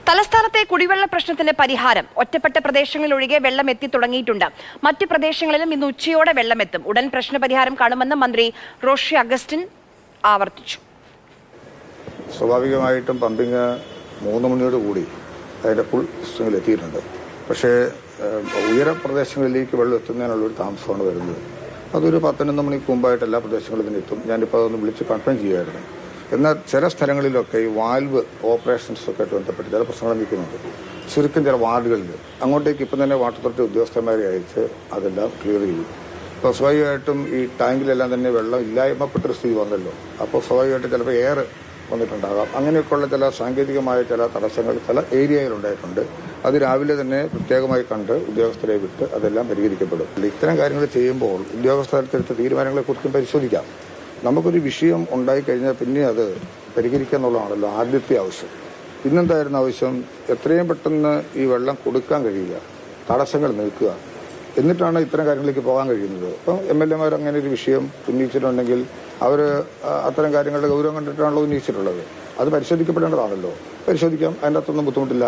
തലസ്ഥാനത്തെ കുടിവെള്ള പ്രശ്നത്തിന് പരിഹാരം. ഒറ്റപ്പെട്ട പ്രദേശങ്ങളിലൊഴികെ വെള്ളം എത്തി തുടങ്ങിയിട്ടുണ്ട്. മറ്റ് പ്രദേശങ്ങളിലും ഇന്ന് ഉച്ചയോടെ വെള്ളമെത്തും. ഉടൻ പ്രശ്നപരിഹാരം കാണുമെന്ന് മന്ത്രി റോഷി അഗസ്റ്റിൻ ആവർത്തിച്ചു. സ്വാഭാവികമായിട്ടും പമ്പിങ് 3 മണിയോട് കൂടി അതിന്റെ ഫുൾ സിസ്റ്റങ്ങളിൽ എത്തിയിട്ടുണ്ട്. പക്ഷേ ഉയരപ്രദേശങ്ങളിലേക്ക് വെള്ളം എത്തുന്നതിനുള്ളൊരു താമസമാണ് വരുന്നത്. അതൊരു 11 മണിക്ക് മുമ്പായിട്ട് എല്ലാ പ്രദേശങ്ങളിലും തന്നെ എത്തും. ഞാനിപ്പോൾ അതൊന്ന് വിളിച്ച് കൺഫേം ചെയ്യുമായിരുന്നു. എന്നാൽ ചില സ്ഥലങ്ങളിലൊക്കെ ഈ വാൽവ് ഓപ്പറേഷൻസൊക്കെ ആയിട്ട് ബന്ധപ്പെട്ട് ചില പ്രശ്നങ്ങൾ നിൽക്കുന്നുണ്ട്. ചുരുക്കം ചില വാർഡുകളിൽ അങ്ങോട്ടേക്ക് ഇപ്പം തന്നെ വാട്ടർ അതോറിറ്റി ഉദ്യോഗസ്ഥന്മാരെ അയച്ച് അതെല്ലാം ക്ലിയർ ചെയ്യും. അപ്പോൾ സ്വാഭാവികമായിട്ടും ഈ ടാങ്കിലെല്ലാം തന്നെ വെള്ളം ഇല്ലായ്മപ്പെട്ടൊരു സ്ഥിതി വന്നല്ലോ. അപ്പോൾ സ്വാഭാവികമായിട്ടും ചിലപ്പോൾ എയർ വന്നിട്ടുണ്ടാകാം. അങ്ങനെയൊക്കെയുള്ള ചില സാങ്കേതികമായ ചില തടസ്സങ്ങൾ ചില ഏരിയയിലുണ്ടായിട്ടുണ്ട്. അത് രാവിലെ തന്നെ പ്രത്യേകമായി കണ്ട് ഉദ്യോഗസ്ഥരെ വിട്ട് അതെല്ലാം പരിഹരിക്കപ്പെടും. ഇത്തരം കാര്യങ്ങൾ ചെയ്യുമ്പോൾ ഉദ്യോഗസ്ഥരെടുത്ത തീരുമാനങ്ങളെക്കുറിച്ചും പരിശോധിക്കാം. നമുക്കൊരു വിഷയം ഉണ്ടായിക്കഴിഞ്ഞാൽ പിന്നെ അത് പരിഹരിക്കുക എന്നുള്ളതാണല്ലോ ആദ്യത്തെ ആവശ്യം. പിന്നെന്തായിരുന്നു ആവശ്യം? എത്രയും പെട്ടെന്ന് ഈ വെള്ളം കൊടുക്കാൻ കഴിയുക, തടസ്സങ്ങൾ നീക്കുക, എന്നിട്ടാണ് ഇത്തരം കാര്യങ്ങളിലേക്ക് പോകാൻ കഴിയുന്നത്. അപ്പം MLA മാർ അങ്ങനെ ഒരു വിഷയം ഉന്നയിച്ചിട്ടുണ്ടെങ്കിൽ അവർ അത്തരം കാര്യങ്ങളുടെ ഗൗരവം കണ്ടിട്ടാണല്ലോ ഉന്നയിച്ചിട്ടുള്ളത്. അത് പരിശോധിക്കപ്പെടേണ്ടതാണല്ലോ. പരിശോധിക്കാം, അതിൻ്റെ അകത്തൊന്നും ബുദ്ധിമുട്ടില്ല.